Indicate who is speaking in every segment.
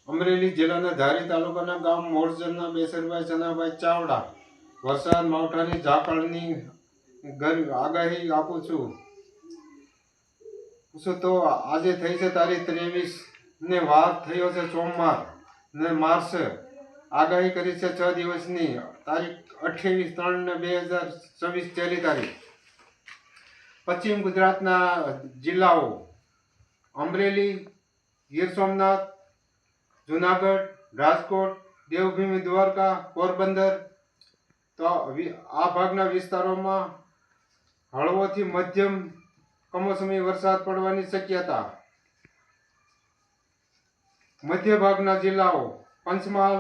Speaker 1: અમરેલી જિલ્લાના ધારી તાલુકાના ગામ મોરજરના બેસરભાઈ ચનાભાઈ ચાવડા વરસાદ માવઠાની ઝાકળની આગાહી આપું છું તો આજે થઈ છે તારીખ 23 ને વાર થયો છે સોમવાર ને માર્ચ આગાહી કરી છે 6 દિવસની તારીખ 28/3/2024 છેલ્લી તારીખ। પશ્ચિમ ગુજરાતના જિલ્લાઓ અમરેલી, ગીર સોમનાથ, જુનાગઢ, રાજકોટ, દેવભૂમિ દ્વારકા, પોરબંદર તો આ ભાગના વિસ્તારોમાં હળવોથી મધ્યમ કમોસમી વરસાદ પડવાની શક્યતા। મધ્ય ભાગના જિલ્લાઓ પંચમહાલ,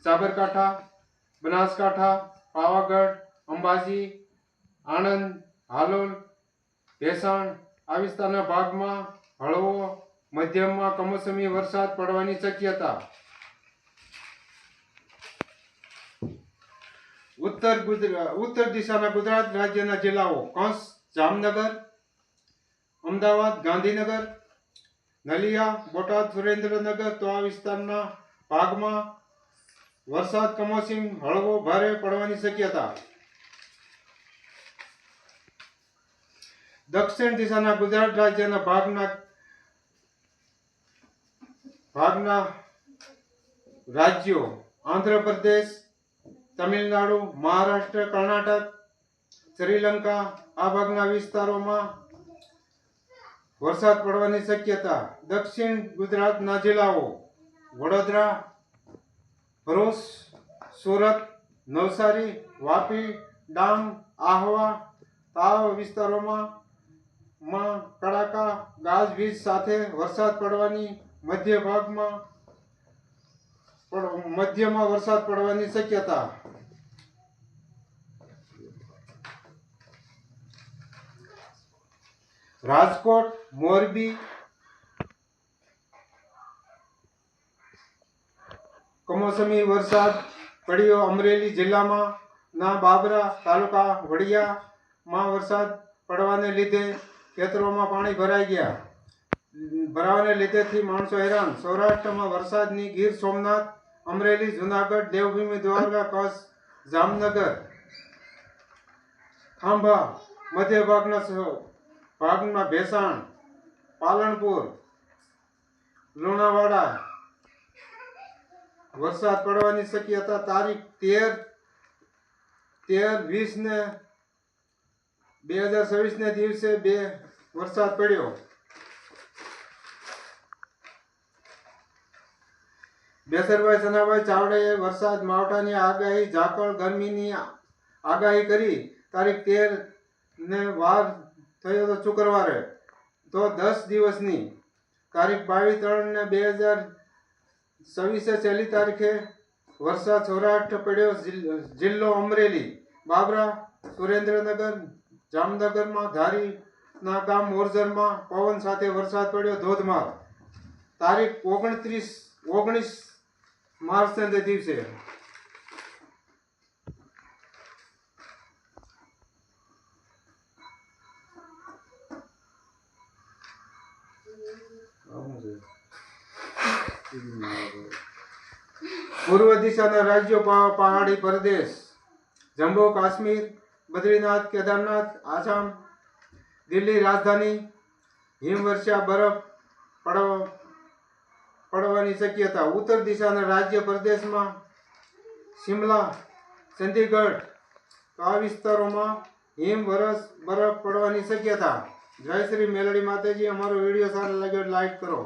Speaker 1: સાબરકાંઠા, બનાસકાંઠા, પાવાગઢ, અંબાજી, આણંદ, હાલોલ, ભેસાણ આ વિસ્તારના ભાગમાં હળવો મધ્યમમાં કમોસમી વરસાદ પડવાની શક્યતા। ઉત્તર દિશાના ગુજરાત રાજ્યના જિલ્લાઓ કંસ, જામનગર, અમદાવાદ, ગાંધીનગર, નલિયા, બોટાદ, સુરેન્દ્રનગર તો આ વિસ્તારના ભાગમાં વરસાદ કમોસમી હળવો ભારે પડવાની શક્યતા। દક્ષિણ દિશાના ગુજરાત રાજ્યના ભાગના રાજ્યો આંધ્રપ્રદેશ, તમિલનાડુ, મહારાષ્ટ્ર, કર્ણાટક, શ્રીલંકા આ ભાગના વિસ્તારોમાં વરસાદ પડવાની શક્યતા। દક્ષિણ ગુજરાતના જિલ્લાઓ વડોદરા, ભરૂચ, સુરત, નવસારી, વાપી, ડાંગ, આહવા આ વિસ્તારોમાં કડાકા ગાજવીજ સાથે વરસાદ પડવાની મધ્યમાં વરસાદ પડવાની શક્યતા। રાજકોટ, મોરબી, કમોસમી વરસાદ પડ્યો। અમરેલી જિલ્લામાં ના બાબરા તાલુકા વડિયામાં વરસાદ પડવાને લીધે ખેતરોમાં પાણી ભરાવાને લીધેથી માણસો હેરાન। સૌરાષ્ટ્રમાં વરસાદની ગીર સોમનાથ, અમરેલી, જુનાગઢ, દેવભૂમિ દ્વારકા, કચ્છ, જામનગર, ખાંભા મધ્ય ભાગના ભેસાણ, પાલનપુર, લુણાવાડા વરસાદ પડવાની શક્યતા। તારીખ 13/20/2024 ને દિવસે વરસાદ પડ્યો। બેસરભાઈ ચનાભાઈ ચાવડાએ વરસાદ માવઠાની આગાહી ઝાકળ ગરમીની આગાહી કરી તારીખ 13 ને વાર થયો તો શુક્રવારે તો 10 દિવસની તારીખ 22/3/2024 છેલ્લી તારીખે વરસાદ સૌરાષ્ટ્ર પડ્યો। જિલ્લો અમરેલી, બાબરા, સુરેન્દ્રનગર, જામનગરમાં ધારીના ગામ મોરજરમાં પવન સાથે વરસાદ પડ્યો ધોધમાર। તારીખ 19 માર્ચના દિવસે પૂર્વ દિશાના રાજ્યો પહાડી પ્રદેશ જમ્મુ કાશ્મીર, બદ્રીનાથ, કેદારનાથ, આસામ, દિલ્હી રાજધાની હિમવર્ષા બરફ પડવાની શક્યતા। ઉત્તર દિશાના રાજ્ય પ્રદેશમાં શિમલા, ચંદીગઢ આ વિસ્તારોમાં બરફ પડવાની શક્યતા। જય શ્રી મેલડી માતાજી। અમારો વિડીયો સારો લાગ્યો લાઈક કરો।